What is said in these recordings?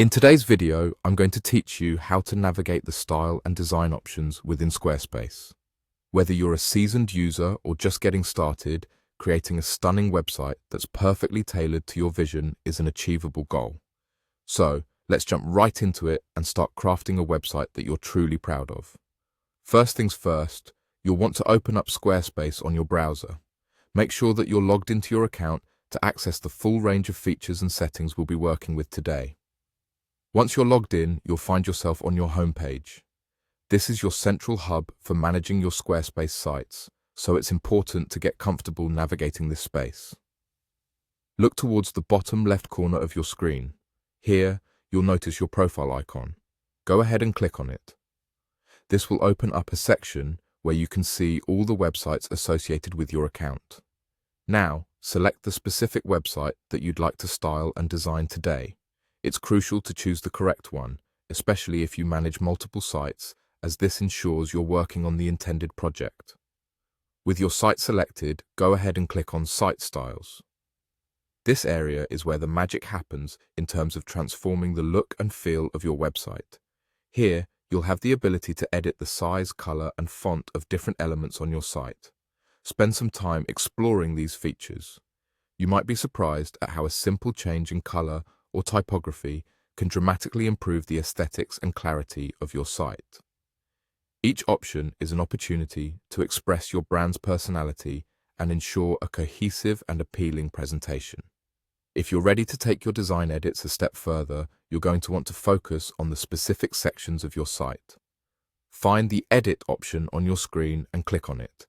In today's video, I'm going to teach you how to navigate the style and design options within Squarespace. Whether you're a seasoned user or just getting started, creating a stunning website that's perfectly tailored to your vision is an achievable goal. So, let's jump right into it and start crafting a website that you're truly proud of. First things first, you'll want to open up Squarespace on your browser. Make sure that you're logged into your account to access the full range of features and settings we'll be working with today. Once you're logged in, you'll find yourself on your homepage. This is your central hub for managing your Squarespace sites, so it's important to get comfortable navigating this space. Look towards the bottom left corner of your screen. Here, you'll notice your profile icon. Go ahead and click on it. This will open up a section where you can see all the websites associated with your account. Now, select the specific website that you'd like to style and design today. It's crucial to choose the correct one, especially if you manage multiple sites, as this ensures you're working on the intended project. With your site selected, go ahead and click on Site Styles. This area is where the magic happens in terms of transforming the look and feel of your website. Here, you'll have the ability to edit the size, color, and font of different elements on your site. Spend some time exploring these features. You might be surprised at how a simple change in color or typography can dramatically improve the aesthetics and clarity of your site. Each option is an opportunity to express your brand's personality and ensure a cohesive and appealing presentation. If you're ready to take your design edits a step further, you're going to want to focus on the specific sections of your site. Find the Edit option on your screen and click on it.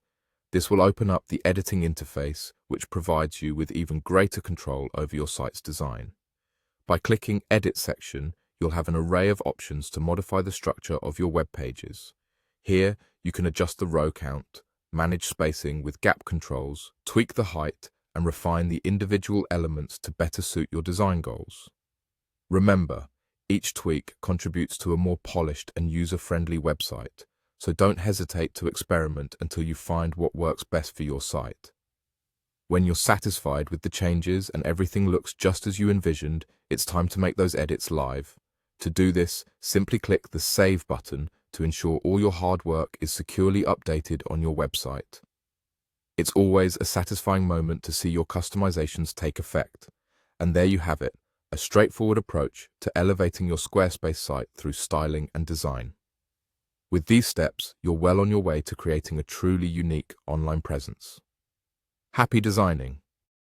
This will open up the editing interface, which provides you with even greater control over your site's design. By clicking Edit section, you'll have an array of options to modify the structure of your web pages. Here, you can adjust the row count, manage spacing with gap controls, tweak the height, and refine the individual elements to better suit your design goals. Remember, each tweak contributes to a more polished and user-friendly website, so don't hesitate to experiment until you find what works best for your site. When you're satisfied with the changes and everything looks just as you envisioned, it's time to make those edits live. To do this, simply click the Save button to ensure all your hard work is securely updated on your website. It's always a satisfying moment to see your customizations take effect. And there you have it, a straightforward approach to elevating your Squarespace site through styling and design. With these steps, you're well on your way to creating a truly unique online presence. Happy designing!